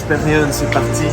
expérience, c'est parti.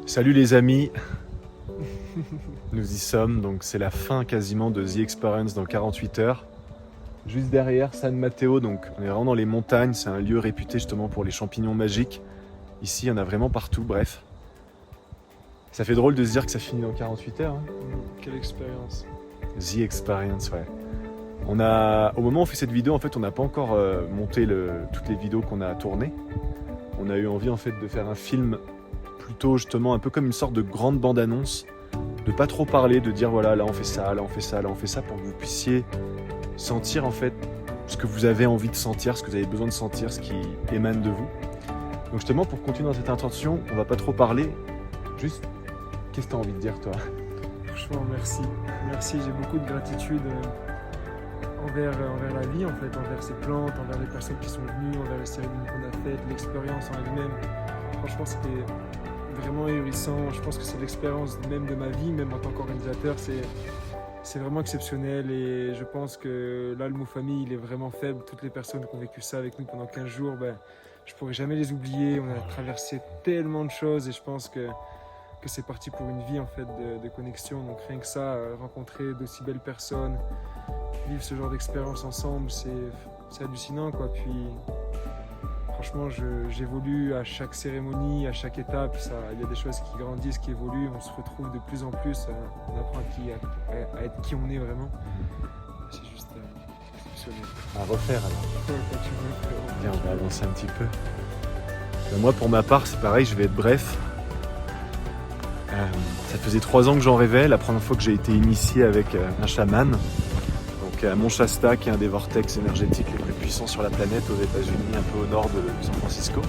Salut les amis, nous y sommes, donc c'est la fin quasiment de The Experience dans 48 heures. Juste derrière San Mateo, donc on est vraiment dans les montagnes, c'est un lieu réputé justement pour les champignons magiques. Ici, il y en a vraiment partout, bref. Ça fait drôle de se dire que ça finit dans 48 heures. Hein. Quelle expérience. The Experience, ouais. Au moment où on fait cette vidéo, en fait, on n'a pas encore monté toutes les vidéos qu'on a tournées. On a eu envie en fait de faire un film plutôt justement un peu comme une sorte de grande bande-annonce, de pas trop parler, de dire voilà, là on fait ça, là on fait ça, là on fait ça, pour que vous puissiez sentir en fait ce que vous avez envie de sentir, ce que vous avez besoin de sentir, ce qui émane de vous. Donc justement, pour continuer dans cette intention, on va pas trop parler, juste qu'est-ce que tu as envie de dire toi? Franchement, merci. Merci, j'ai beaucoup de gratitude envers la vie, en fait, envers ces plantes, envers les personnes qui sont venues, envers les cérémonies qu'on a faites, l'expérience en elle-même. Franchement, c'était vraiment ahurissant. Je pense que c'est l'expérience même de ma vie, même en tant qu'organisateur. C'est vraiment exceptionnel et je pense que là, le mot famille, il est vraiment faible. Toutes les personnes qui ont vécu ça avec nous pendant 15 jours, je pourrais jamais les oublier. On a traversé tellement de choses et je pense que c'est parti pour une vie en fait de connexion. Donc rien que ça, rencontrer d'aussi belles personnes, vivre ce genre d'expérience ensemble, c'est hallucinant quoi. Puis franchement, j'évolue à chaque cérémonie, à chaque étape. Il y a des choses qui grandissent, qui évoluent. On se retrouve de plus en plus. On apprend à être qui on est vraiment. C'est juste exceptionnel. À refaire alors. Ouais, quand tu veux, Viens, on va avancer un petit peu. Moi, pour ma part, c'est pareil, je vais être bref. Ça faisait 3 ans que j'en rêvais, la première fois que j'ai été initié avec un chaman. Donc à Mont Shasta, qui est un des vortex énergétiques les plus puissants sur la planète aux États-Unis, un peu au nord de San Francisco.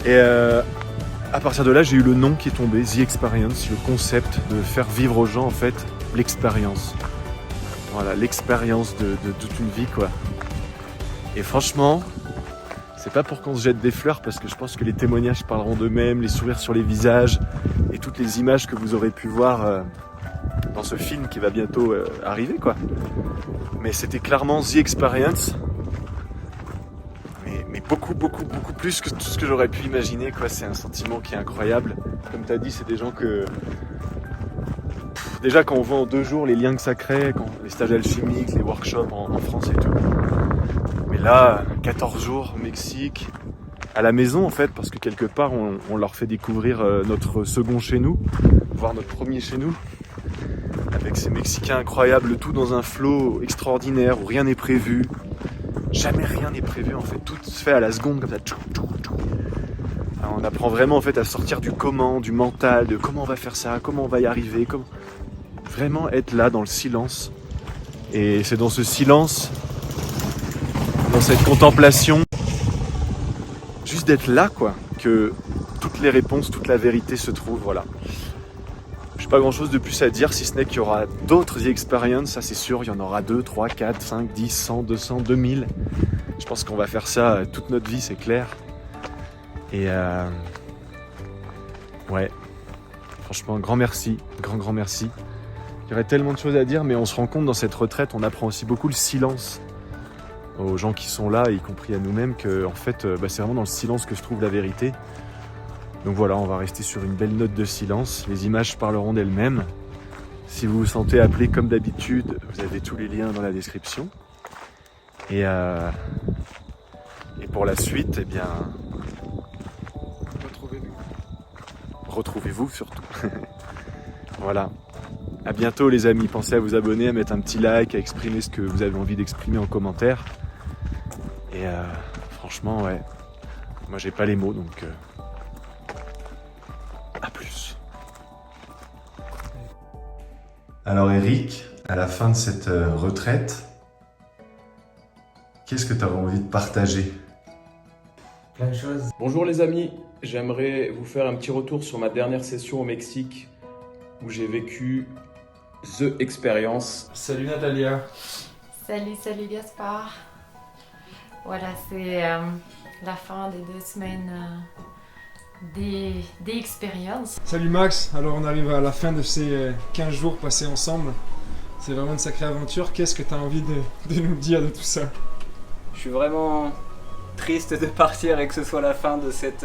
Et à partir de là, j'ai eu le nom qui est tombé, The Experience, le concept de faire vivre aux gens en fait l'expérience. Voilà, l'expérience de toute une vie quoi. Et franchement, c'est pas pour qu'on se jette des fleurs parce que je pense que les témoignages parleront d'eux-mêmes, les sourires sur les visages et toutes les images que vous aurez pu voir dans ce film qui va bientôt arriver quoi. Mais c'était clairement The Experience, mais beaucoup plus que tout ce que j'aurais pu imaginer quoi. C'est un sentiment qui est incroyable. Comme tu as dit, c'est des gens que Déjà quand on voit en 2 jours les liens que ça crée, les stages alchimiques, les workshops en France et tout. Mais là, 14 jours au Mexique, à la maison en fait, parce que quelque part on leur fait découvrir notre second chez nous, voire notre premier chez nous, avec ces Mexicains incroyables, le tout dans un flow extraordinaire où rien n'est prévu. Jamais rien n'est prévu en fait, tout se fait à la seconde comme ça. Alors, on apprend vraiment en fait à sortir du comment, du mental, de comment on va faire ça, comment on va y arriver, comment vraiment être là dans le silence. Et c'est dans ce silence, dans cette contemplation, juste d'être là quoi, que toutes les réponses, toute la vérité se trouve, voilà. Je n'ai pas grand chose de plus à dire si ce n'est qu'il y aura d'autres expériences, ça c'est sûr, il y en aura 2, 3, 4, 5, 10, 100, 200, 2000. Je pense qu'on va faire ça toute notre vie, c'est clair. Et ouais, franchement, grand merci, grand merci. Il y aurait tellement de choses à dire, mais on se rend compte dans cette retraite, on apprend aussi beaucoup le silence aux gens qui sont là, y compris à nous-mêmes, que en fait, c'est vraiment dans le silence que se trouve la vérité. Donc voilà, on va rester sur une belle note de silence. Les images parleront d'elles-mêmes. Si vous vous sentez appelé comme d'habitude, vous avez tous les liens dans la description. Et pour la suite, eh bien, retrouvez-vous surtout. Voilà. À bientôt les amis. Pensez à vous abonner, à mettre un petit like, à exprimer ce que vous avez envie d'exprimer en commentaire. Et franchement, ouais. Moi, j'ai pas les mots, donc à plus. Alors Eric, à la fin de cette retraite, qu'est-ce que tu avais envie de partager? Plein de choses. Bonjour les amis, j'aimerais vous faire un petit retour sur ma dernière session au Mexique où j'ai vécu The Experience. Salut Natalia. Salut Gaspard. Voilà, c'est la fin des 2 semaines des expériences. Salut Max, alors on arrive à la fin de ces 15 jours passés ensemble. C'est vraiment une sacrée aventure. Qu'est-ce que tu as envie de nous dire de tout ça? Je suis vraiment triste de partir et que ce soit la fin de cette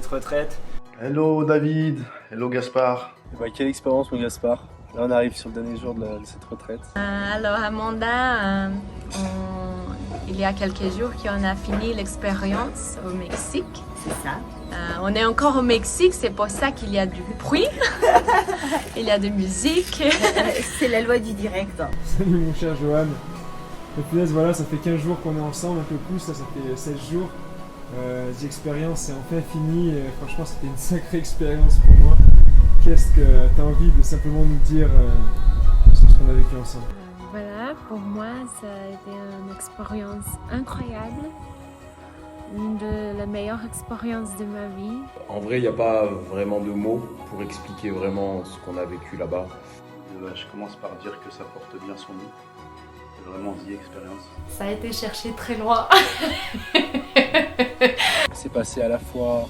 retraite. Hello David, hello Gaspard. Quelle expérience mon Gaspard. Là on arrive sur le dernier jour de cette retraite. Alors Amanda, il y a quelques jours qu'on a fini l'expérience au Mexique. C'est ça. On est encore au Mexique, c'est pour ça qu'il y a du bruit, il y a de musique. C'est la loi du direct. Salut mon cher Johan. Voilà, ça fait 15 jours qu'on est ensemble, un peu plus, là, ça fait 16 jours. L'expérience est enfin finie et franchement c'était une sacrée expérience pour moi. Qu'est-ce que tu as envie de simplement nous dire sur ce qu'on a vécu ensemble? Voilà, pour moi ça a été une expérience incroyable. Une de les meilleures expériences de ma vie. En vrai, il n'y a pas vraiment de mots pour expliquer vraiment ce qu'on a vécu là-bas. Je commence par dire que ça porte bien son nom. C'est vraiment The Experience. Ça a été cherché très loin. C'est passé à la fois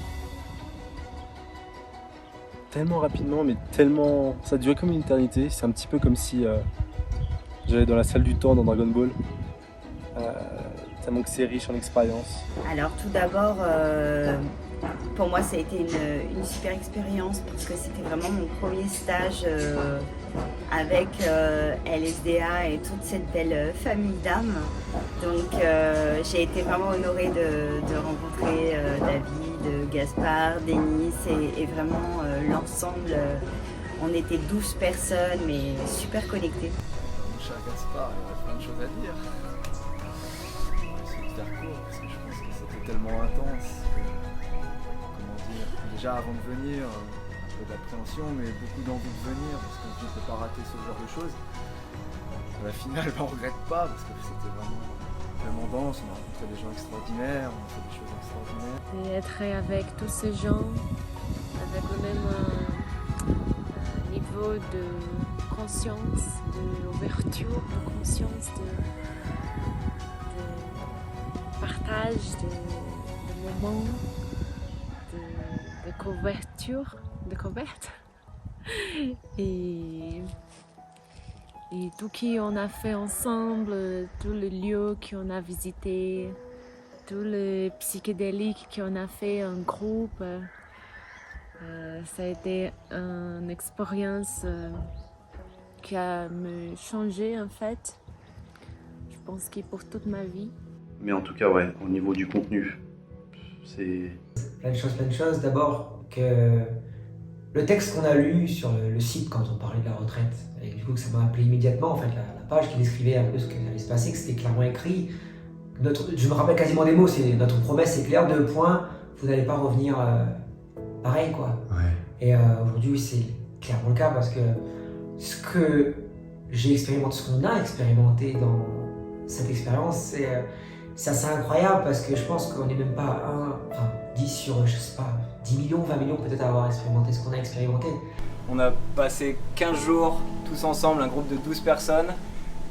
tellement rapidement, mais tellement... Ça a duré comme une éternité. C'est un petit peu comme si j'allais dans la salle du temps dans Dragon Ball. Tellement que c'est riche en expérience. Alors tout d'abord, pour moi ça a été une super expérience parce que c'était vraiment mon premier stage avec LSDA et toute cette belle famille d'âmes. Donc j'ai été vraiment honorée de rencontrer David, Gaspard, Denis et vraiment l'ensemble. On était 12 personnes mais super connectées. Mon cher Gaspard, il y aurait plein de choses à dire. Faire court parce que je pense que c'était tellement intense que, comment dire, déjà avant de venir, un peu d'appréhension mais beaucoup d'envie de venir parce qu'on ne peut pas rater ce genre de choses. À la finale, on ne regrette pas parce que c'était vraiment dense, on a rencontré des gens extraordinaires, on a fait des choses extraordinaires. Et être avec tous ces gens avec le même niveau de conscience, d'ouverture, de conscience, de partage, de moments, de couverture, de couverture. Et tout ce qu'on a fait ensemble, tous les lieux qu'on a visités, tous les psychédéliques qu'on a fait en groupe, ça a été une expérience qui a me changé en fait. Je pense que pour toute ma vie. Mais en tout cas, ouais, au niveau du contenu, c'est... Plein de choses. D'abord, que le texte qu'on a lu sur le site quand on parlait de la retraite, et du coup que ça m'a appelé immédiatement, en fait, la page qui décrivait un peu ce qui allait se passer, que c'était clairement écrit. Je me rappelle quasiment des mots, c'est notre promesse est claire, 2 points, vous n'allez pas revenir pareil, quoi. Ouais. Et aujourd'hui, oui, c'est clairement le cas, parce que ce que j'ai expérimenté, ce qu'on a expérimenté dans cette expérience, c'est assez incroyable, parce que je pense qu'on n'est même pas 10 sur, je sais pas, 10 millions, 20 millions peut-être à avoir expérimenté ce qu'on a expérimenté. On a passé 15 jours tous ensemble, un groupe de 12 personnes.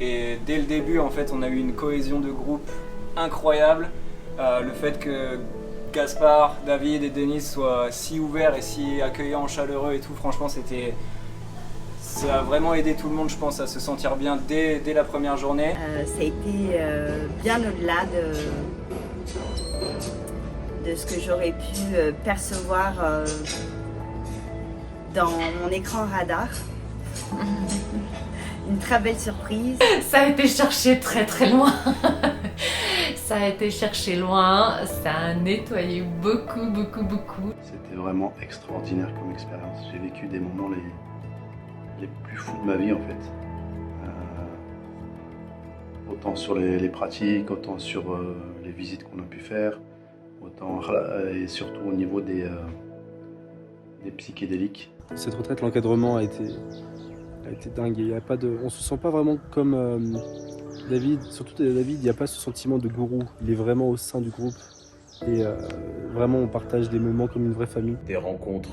Et dès le début, en fait, on a eu une cohésion de groupe incroyable. Le fait que Gaspard, David et Denis soient si ouverts et si accueillants, chaleureux et tout, franchement, ça a vraiment aidé tout le monde, je pense, à se sentir bien dès la première journée. Ça a été bien au-delà de ce que j'aurais pu percevoir dans mon écran radar. Une très belle surprise. Ça a été cherché très très loin. Ça a été cherché loin, ça a nettoyé beaucoup. C'était vraiment extraordinaire comme expérience. J'ai vécu des moments les plus fous de ma vie en fait. Autant sur les pratiques, autant sur les visites qu'on a pu faire, autant et surtout au niveau des psychédéliques. Cette retraite, l'encadrement a été dingue. Il y a pas de, on se sent pas vraiment comme David, surtout David, il n'y a pas ce sentiment de gourou. Il est vraiment au sein du groupe et vraiment on partage des moments comme une vraie famille. Des rencontres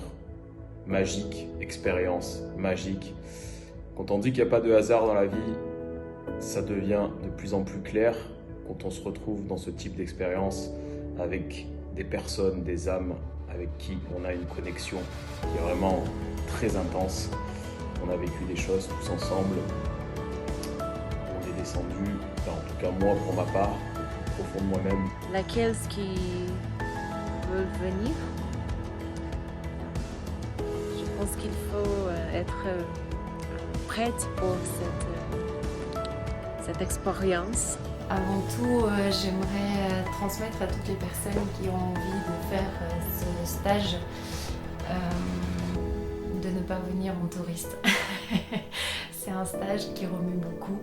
magiques, expériences magiques. Quand on dit qu'il n'y a pas de hasard dans la vie, ça devient de plus en plus clair quand on se retrouve dans ce type d'expérience avec des personnes, des âmes avec qui on a une connexion qui est vraiment très intense. On a vécu des choses tous ensemble. On est descendu, en tout cas moi pour ma part, au fond de moi-même. Laquelle qui veut venir? Je pense qu'il faut être prête pour cette expérience. Avant tout, j'aimerais transmettre à toutes les personnes qui ont envie de faire ce stage de ne pas venir en touriste. C'est un stage qui remue beaucoup,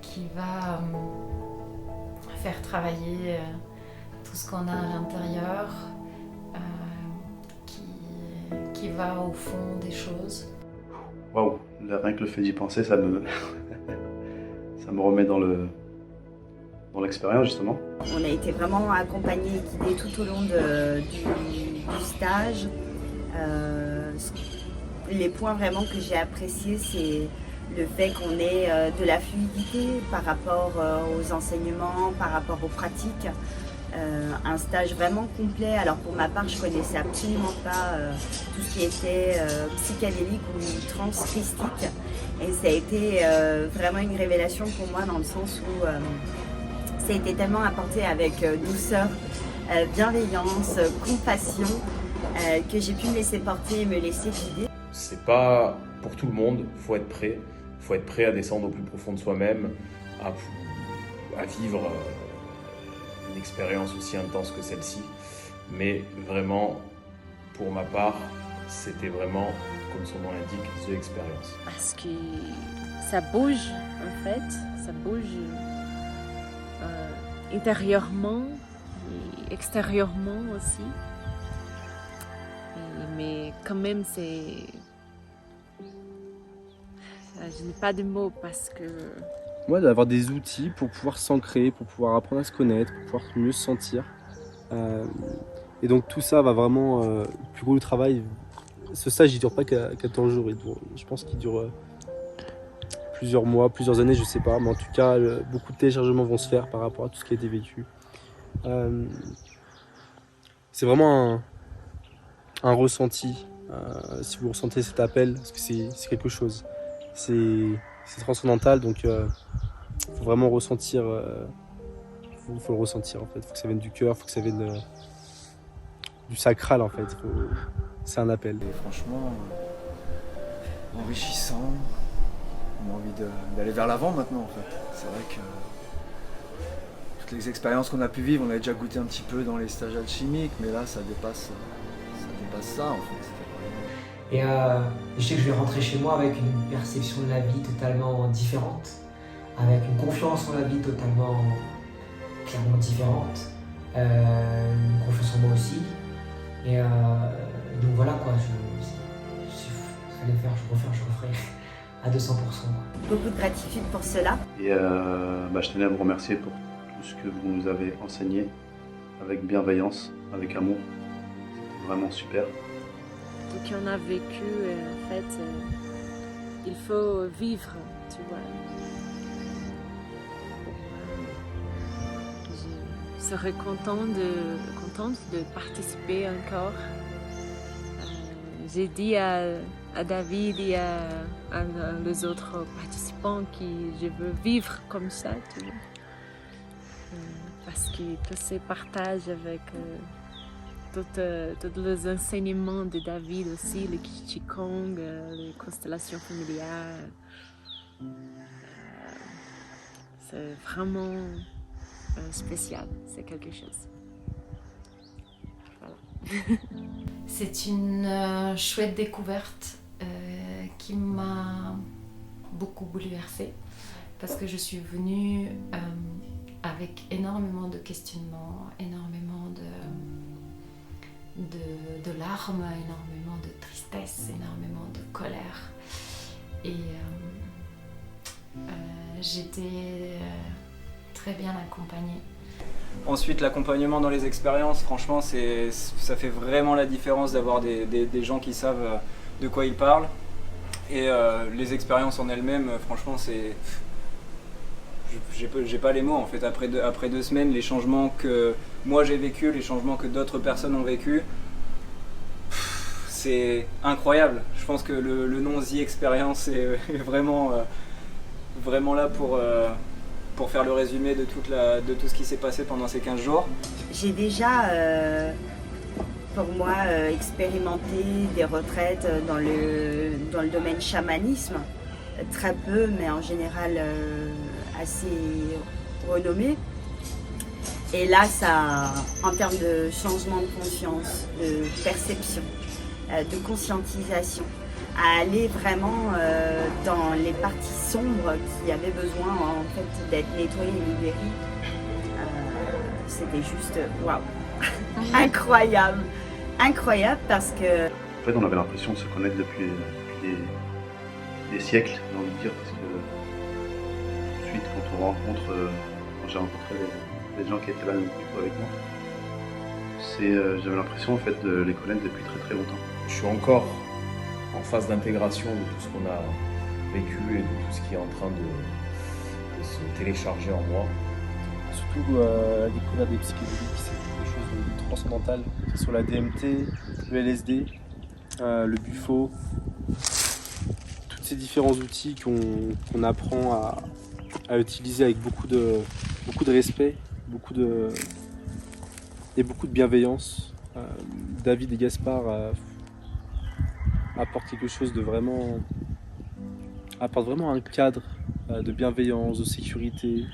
qui va faire travailler tout ce qu'on a à l'intérieur, qui va au fond des choses. Waouh, rien que le fait d'y penser, ça me remet dans l'expérience justement. On a été vraiment accompagnés et guidés tout au long du stage. Les points vraiment que j'ai appréciés, c'est le fait qu'on ait de la fluidité par rapport aux enseignements, par rapport aux pratiques. Un stage vraiment complet. Alors pour ma part, je connaissais absolument pas tout ce qui était psychédélique ou trans-christique. Et ça a été vraiment une révélation pour moi dans le sens où ça a été tellement apporté avec douceur, bienveillance, compassion, que j'ai pu me laisser porter et me laisser guider. C'est pas pour tout le monde, faut être prêt. Faut être prêt à descendre au plus profond de soi-même, à vivre une expérience aussi intense que celle-ci. Mais vraiment, pour ma part, c'était vraiment, comme son nom l'indique, The Experience. Parce que ça bouge, en fait. Ça bouge intérieurement et extérieurement aussi. Mais quand même, je n'ai pas de mots parce que... Moi, d'avoir des outils pour pouvoir s'ancrer, pour pouvoir apprendre à se connaître, pour pouvoir mieux se sentir. Et donc tout ça va vraiment... le plus gros du travail, ce stage, il ne dure pas qu'à 14 jours. Je pense qu'il dure plusieurs mois, plusieurs années, je ne sais pas. Mais en tout cas, beaucoup de téléchargements vont se faire par rapport à tout ce qui a été vécu. C'est vraiment un ressenti. Si vous ressentez cet appel, parce que c'est quelque chose. C'est transcendantal, donc faut vraiment ressentir. Faut le ressentir en fait. Faut que ça vienne du cœur, faut que ça vienne du sacral en fait. C'est un appel. Et franchement, enrichissant. On a envie d'aller vers l'avant maintenant en fait. C'est vrai que toutes les expériences qu'on a pu vivre, on a déjà goûté un petit peu dans les stages alchimiques, mais là ça dépasse ça en fait. Et je sais que je vais rentrer chez moi avec une perception de la vie totalement différente, avec une confiance en la vie totalement, clairement différente, une confiance en moi aussi. Et donc voilà quoi, je vais le faire, je referai à 200%. Beaucoup de gratitude pour cela. Et je tenais à vous remercier pour tout ce que vous nous avez enseigné avec bienveillance, avec amour. C'était vraiment super. Tout ce qu'on a vécu, en fait, il faut vivre, tu vois. Je serais contente de participer encore. J'ai dit à David et à les autres participants que je veux vivre comme ça, tu vois. Parce que tous ces partages avec tous les enseignements de David aussi, le Qigong, les constellations familiales, c'est vraiment spécial, c'est quelque chose. Voilà. C'est une chouette découverte qui m'a beaucoup bouleversée parce que je suis venue avec énormément de questionnements, énormément de larmes, énormément de tristesse, énormément de colère. Et j'étais très bien accompagnée. Ensuite, l'accompagnement dans les expériences, franchement, ça fait vraiment la différence d'avoir des gens qui savent de quoi ils parlent. Et les expériences en elles-mêmes, franchement, c'est... J'ai pas les mots en fait. Après 2 semaines, les changements que moi j'ai vécu, les changements que d'autres personnes ont vécu, c'est incroyable. Je pense que le nom The Experience est vraiment là pour faire le résumé de tout ce qui s'est passé pendant ces 15 jours. J'ai déjà, pour moi, expérimenté des retraites dans le domaine chamanisme. Très peu, mais en général assez renommé. Et là, ça, en termes de changement de conscience, de perception, de conscientisation, à aller vraiment dans les parties sombres qui avaient besoin en fait d'être nettoyées et libérées. C'était juste waouh, incroyable, incroyable parce que. En fait, on avait l'impression de se connaître depuis des siècles, j'ai envie de dire, parce que tout de suite, quand j'ai rencontré les gens qui étaient là du coup avec moi, j'avais l'impression en fait de les connaître depuis très très longtemps. Je suis encore en phase d'intégration de tout ce qu'on a vécu et de tout ce qui est en train de se télécharger en moi. Surtout la découverte des psychédéliques, c'est quelque chose de transcendantal, que ce soit la DMT, le LSD, le Bufo, tous ces différents outils qu'on apprend à utiliser avec beaucoup de respect, beaucoup de bienveillance. David et Gaspard apportent quelque chose de vraiment, apportent vraiment un cadre de bienveillance, de sécurité.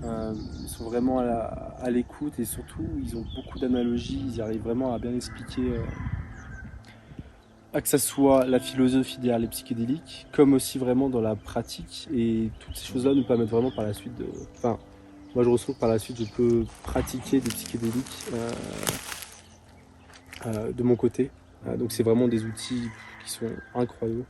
Ils sont vraiment à l'écoute et surtout ils ont beaucoup d'analogies, ils arrivent vraiment à bien expliquer que ça soit la philosophie derrière les psychédéliques, comme aussi vraiment dans la pratique, et toutes ces choses-là nous permettent vraiment par la suite de... Enfin, moi je ressens que par la suite je peux pratiquer des psychédéliques de mon côté. Donc c'est vraiment des outils qui sont incroyables.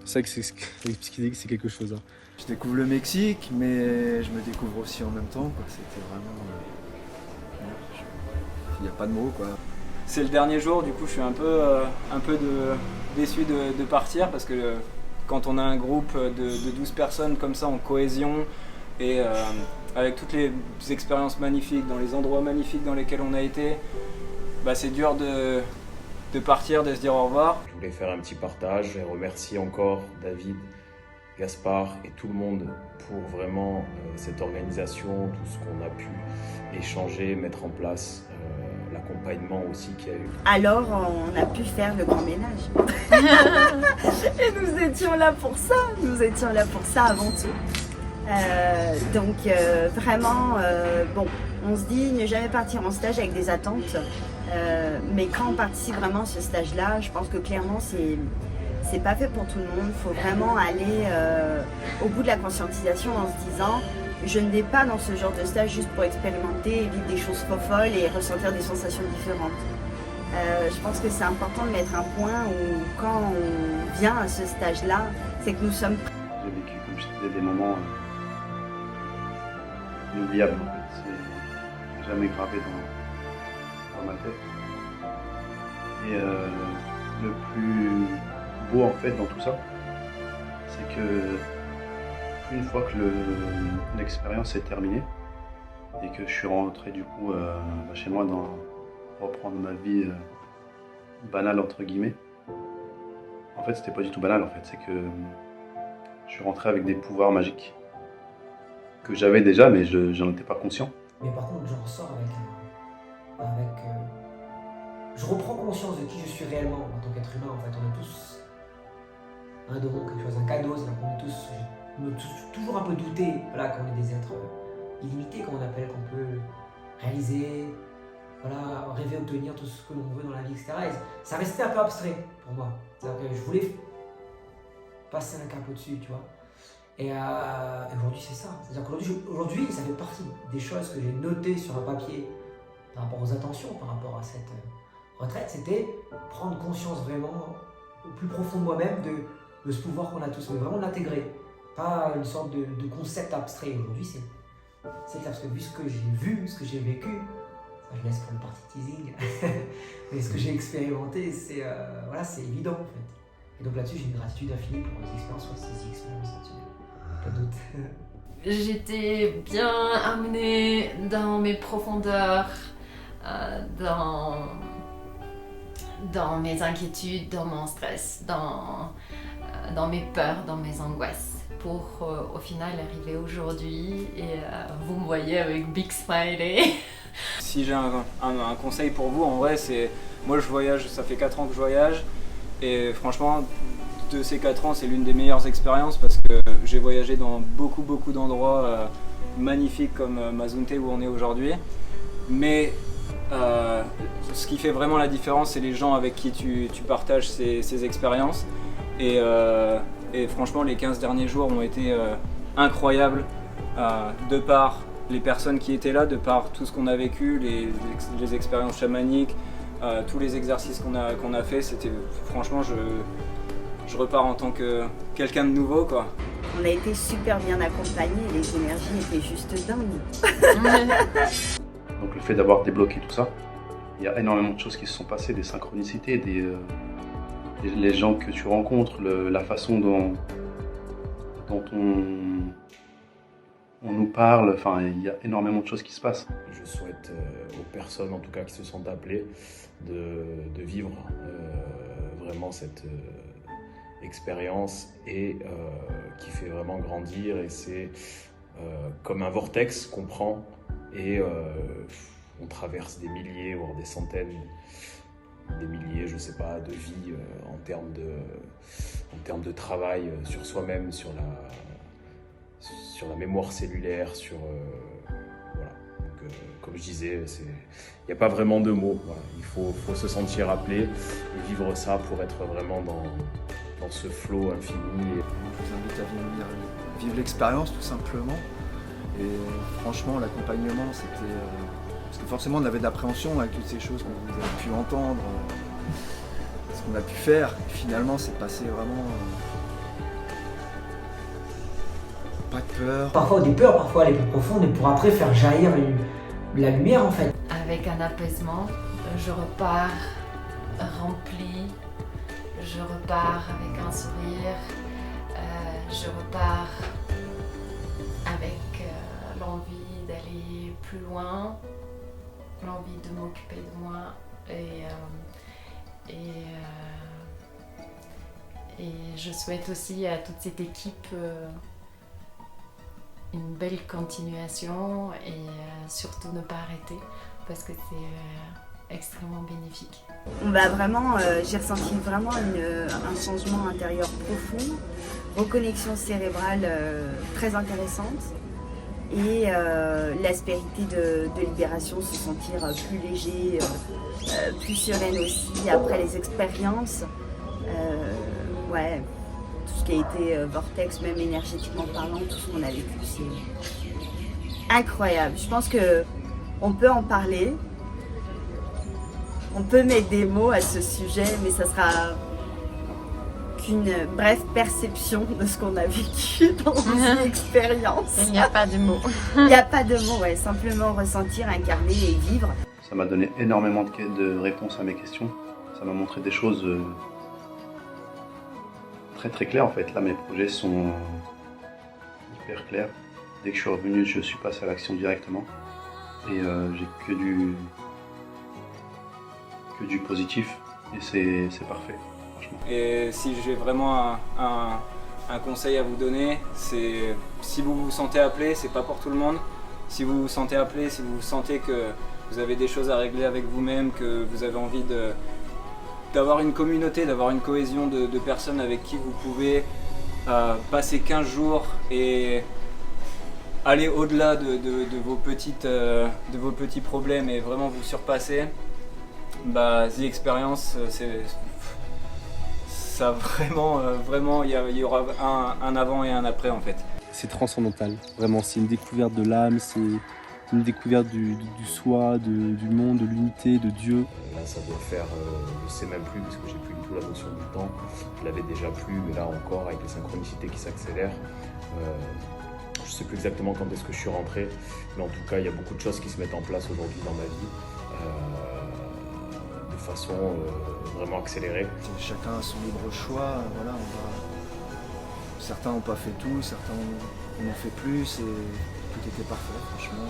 C'est vrai que les psychédéliques c'est quelque chose. Je découvre le Mexique, mais je me découvre aussi en même temps, quoi. C'était vraiment... Il n'y a pas de mots, quoi. C'est le dernier jour, du coup je suis un peu déçu de partir parce que quand on a un groupe de 12 personnes comme ça en cohésion et avec toutes les expériences magnifiques, dans les endroits magnifiques dans lesquels on a été, bah c'est dur de partir, de se dire au revoir. Je voulais faire un petit partage et remercier encore David, Gaspard et tout le monde pour vraiment cette organisation, tout ce qu'on a pu échanger, mettre en place. l'accompagnement aussi qu'il y a eu. Alors on a pu faire le grand ménage. Et nous étions là pour ça, avant tout. Vraiment, bon, on se dit ne jamais partir en stage avec des attentes. Mais quand on participe vraiment à ce stage-là, je pense que clairement c'est pas fait pour tout le monde. Il faut vraiment aller au bout de la conscientisation en se disant je ne vais pas dans ce genre de stage juste pour expérimenter et vivre des choses folles et ressentir des sensations différentes. Je pense que c'est important de mettre un point où quand on vient à ce stage-là, c'est que nous sommes prêts. J'ai vécu, comme je disais, des moments inoubliables en fait. C'est jamais gravé dans ma tête. Et le plus beau en fait dans tout ça, c'est que une fois que l'expérience est terminée et que je suis rentré du coup chez moi reprendre ma vie banale entre guillemets, en fait c'était pas du tout banal en fait, c'est que je suis rentré avec des pouvoirs magiques que j'avais déjà mais j'en étais pas conscient. Mais par contre je ressors je reprends conscience de qui je suis réellement en tant qu'être humain en fait. On a tous un don, quelque chose, un cadeau, c'est-à-dire qu'on est tous toujours un peu douter, voilà, qu'on est des êtres illimités, comme on appelle, qu'on peut réaliser, voilà, rêver, obtenir tout ce que l'on veut dans la vie, etc. Et ça restait un peu abstrait pour moi. C'est-à-dire que je voulais passer un cap au-dessus, tu vois. Et aujourd'hui, c'est ça. C'est-à-dire qu'aujourd'hui, ça fait partie des choses que j'ai notées sur un papier par rapport aux intentions, par rapport à cette retraite, c'était prendre conscience vraiment au plus profond de moi-même de ce pouvoir qu'on a tous, mais vraiment l'intégrer. Pas une sorte de concept abstrait. Aujourd'hui, c'est clair, parce que vu ce que j'ai vu, ce que j'ai vécu, ça je laisse pour le party teasing, mais ce que j'ai expérimenté, c'est voilà, c'est évident en fait. Et donc là-dessus, j'ai une gratitude infinie pour les expériences, ces expériences là-dessus. Pas de doute. J'étais bien amenée dans mes profondeurs, dans mes inquiétudes, dans mon stress, dans mes peurs, dans mes angoisses, pour au final arriver aujourd'hui et vous me voyez avec big smiley. Si j'ai un conseil pour vous, en vrai, c'est moi je voyage, ça fait 4 ans que je voyage et franchement de ces 4 ans c'est l'une des meilleures expériences parce que j'ai voyagé dans beaucoup d'endroits magnifiques comme Mazunte où on est aujourd'hui, mais ce qui fait vraiment la différence c'est les gens avec qui tu partages ces expériences et franchement les 15 derniers jours ont été incroyables de par les personnes qui étaient là, de par tout ce qu'on a vécu, les expériences chamaniques, tous les exercices qu'on a fait, c'était franchement je repars en tant que quelqu'un de nouveau quoi. On a été super bien accompagnés, les énergies étaient juste dingues. Donc le fait d'avoir débloqué tout ça, il y a énormément de choses qui se sont passées, des synchronicités, les gens que tu rencontres, la façon dont on nous parle, enfin il y a énormément de choses qui se passent. Je souhaite aux personnes en tout cas qui se sentent appelées de vivre vraiment cette expérience et qui fait vraiment grandir et c'est comme un vortex qu'on prend et on traverse des milliers voire des centaines, des milliers, je sais pas, de vies en termes de travail sur soi-même, sur la mémoire cellulaire, voilà. Donc, comme je disais, il n'y a pas vraiment de mots. Voilà. Il faut se sentir appelé et vivre ça pour être vraiment dans ce flow infini. Je vous invite à venir vivre l'expérience tout simplement. Et franchement, l'accompagnement, c'était... parce que forcément, on avait de l'appréhension avec toutes ces choses que vous avez pu entendre, ce qu'on a pu faire. Et finalement, c'est passé vraiment... pas de peur. Parfois des peurs, parfois les plus profondes, et pour après faire jaillir la lumière en fait. Avec un apaisement, je repars rempli, je repars avec un sourire, je repars avec l'envie d'aller plus loin, l'envie de m'occuper de moi et je souhaite aussi à toute cette équipe une belle continuation et surtout ne pas arrêter parce que extrêmement bénéfique. J'ai ressenti vraiment un changement intérieur profond, reconnexion cérébrale très intéressante et l'aspérité de libération, se sentir plus léger, plus sereine aussi après les expériences. Tout ce qui a été vortex, même énergétiquement parlant, tout ce qu'on a vécu, c'est incroyable. Je pense qu'on peut en parler. On peut mettre des mots à ce sujet, mais ça sera qu'une brève perception de ce qu'on a vécu dans une expérience. Il n'y a pas de mots. Il n'y a pas de mots, simplement ressentir, incarner et vivre. Ça m'a donné énormément de réponses à mes questions. Ça m'a montré des choses très très claires en fait. Là, mes projets sont hyper clairs. Dès que je suis revenu, je suis passé à l'action directement. Et j'ai que du positif et c'est parfait, franchement. Et si j'ai vraiment un conseil à vous donner, c'est si vous vous sentez appelé, c'est pas pour tout le monde. Si vous vous sentez appelé, si vous sentez que vous avez des choses à régler avec vous-même, que vous avez envie d'avoir une communauté, d'avoir une cohésion de personnes avec qui vous pouvez passer 15 jours et aller au-delà de vos petits problèmes et vraiment vous surpasser, The Experience, ça vraiment, il y aura un avant et un après en fait. C'est transcendantal, vraiment, c'est une découverte de l'âme, c'est une découverte du soi, du monde, de l'unité, de Dieu. Là, ça doit faire, je sais même plus, parce que j'ai plus du tout la notion du temps. Je l'avais déjà plus, mais là encore, avec les synchronicités qui s'accélèrent. Je sais plus exactement quand est-ce que je suis rentré, mais en tout cas, il y a beaucoup de choses qui se mettent en place aujourd'hui dans ma vie. De façon vraiment accélérée. Chacun a son libre choix, voilà, certains n'ont pas fait tout, certains en ont fait plus et tout était parfait, franchement.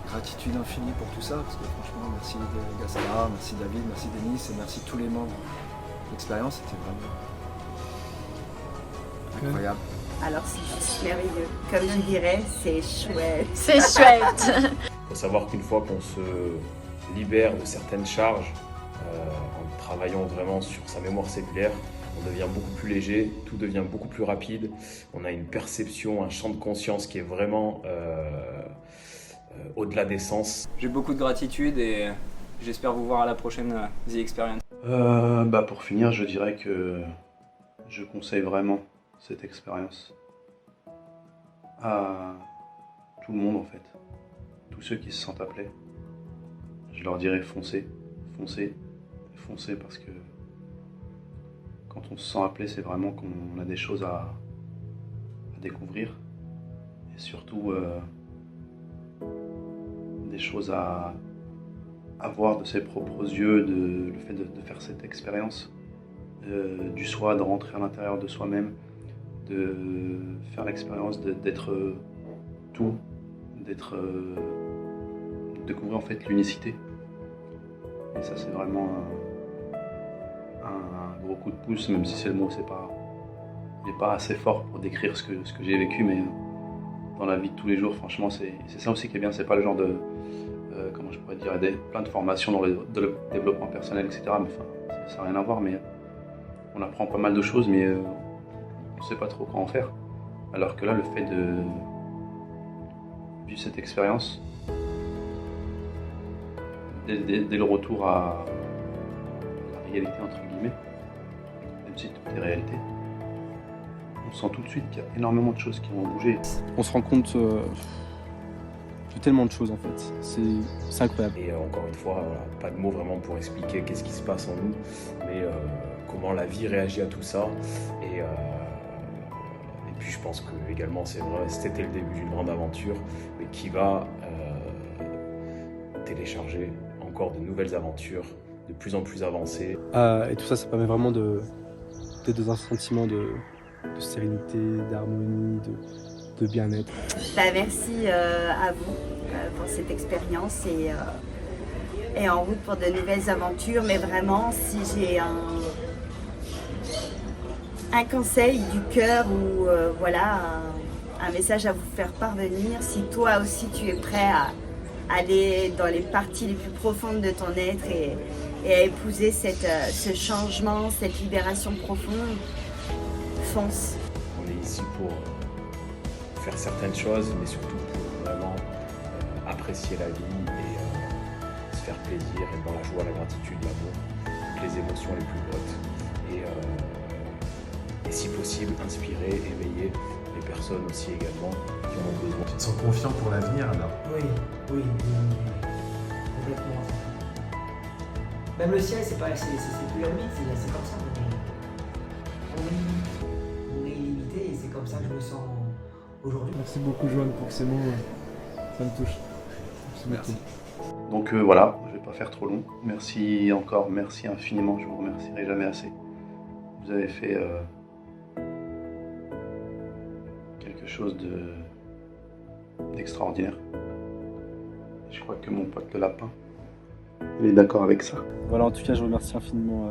Gratitude infinie pour tout ça, parce que franchement, merci Gaspard, merci David, merci Denis et merci tous les membres. L'expérience était vraiment incroyable. Alors c'est juste merveilleux. Comme je dirais, c'est chouette. C'est chouette. Il faut savoir qu'une fois qu'on se libère de certaines charges, en travaillant vraiment sur sa mémoire cellulaire, on devient beaucoup plus léger, tout devient beaucoup plus rapide, on a une perception, un champ de conscience qui est vraiment au-delà des sens. J'ai beaucoup de gratitude et j'espère vous voir à la prochaine The Experience. Pour finir, je dirais que je conseille vraiment cette expérience à tout le monde en fait, tous ceux qui se sentent appelés. Je leur dirais foncez, foncez, foncez parce que quand on se sent appelé, c'est vraiment qu'on a des choses à découvrir et surtout des choses à voir de ses propres yeux, le fait de faire cette expérience du soi, de rentrer à l'intérieur de soi-même, de faire l'expérience d'être tout, de découvrir en fait l'unicité. Et ça c'est vraiment un gros coup de pouce, même si c'est le mot, il n'est pas assez fort pour décrire ce que j'ai vécu, mais dans la vie de tous les jours, franchement, c'est ça aussi qui est bien. C'est pas le genre de, comment je pourrais dire, plein de formations dans le développement personnel, etc. Mais enfin, ça n'a rien à voir, mais on apprend pas mal de choses, mais on ne sait pas trop quoi en faire. Alors que là, le fait de vivre cette expérience, dès le retour à la réalité, entre guillemets, même si tout est réalité, on sent tout de suite qu'il y a énormément de choses qui vont bouger. On se rend compte de tellement de choses en fait, c'est incroyable. Et encore une fois, voilà, pas de mots vraiment pour expliquer qu'est-ce qui se passe en nous, mais comment la vie réagit à tout ça. Et puis je pense que également c'est vrai, c'était le début d'une grande aventure, mais qui va télécharger encore de nouvelles aventures de plus en plus avancées. Et tout ça, ça permet vraiment d'être dans un sentiment de sérénité, d'harmonie, de bien-être. Merci à vous pour cette expérience et en route pour de nouvelles aventures. Mais vraiment, si j'ai un conseil du cœur ou un message à vous faire parvenir, si toi aussi tu es prêt aller dans les parties les plus profondes de ton être et à épouser ce changement, cette libération profonde, fonce. On est ici pour faire certaines choses, mais surtout pour vraiment apprécier la vie et se faire plaisir, être dans la joie, la gratitude, l'amour, toutes les émotions les plus hautes. Et si possible, inspirer, éveiller les personnes aussi également qui en ont besoin. Tu te sens confiant pour l'avenir alors? Oui, complètement. Même le ciel, c'est plus la limite, c'est comme ça. On est illimité et c'est comme ça que je me sens aujourd'hui. Merci beaucoup Joanne pour ces mots, ça me touche. Merci. Donc voilà, je ne vais pas faire trop long. Merci encore, merci infiniment, je vous remercierai jamais assez. Vous avez fait quelque chose d'extraordinaire. Je crois que mon pote le lapin, il est d'accord avec ça. Voilà, en tout cas, je remercie infiniment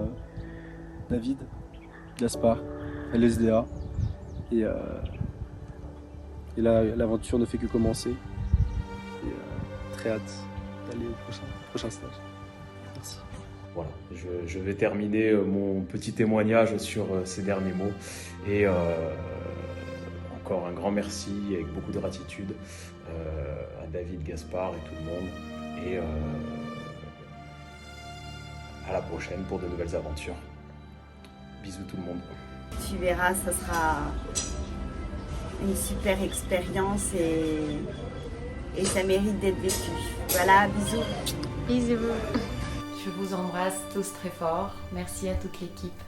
David, Gaspard, LSDA. Et l'aventure ne fait que commencer. Et très hâte d'aller au prochain stage. Merci. Voilà, je vais terminer mon petit témoignage sur ces derniers mots. Et encore un grand merci avec beaucoup de gratitude à David, Gaspard et tout le monde. Et à la prochaine pour de nouvelles aventures. Bisous tout le monde. Tu verras, ça sera une super expérience et ça mérite d'être vécu. Voilà, bisous. Bisous. Je vous embrasse tous très fort. Merci à toute l'équipe.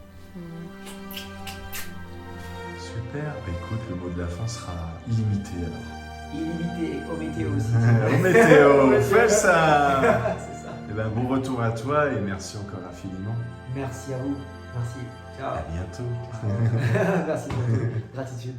Super, bah écoute, le mot de la fin sera illimité alors. Illimité, au météo aussi. Au météo, fais ça. C'est ça. Et ben bon retour à toi et merci encore infiniment. Merci à vous. Merci. Ciao. À bientôt. Merci beaucoup. Gratitude.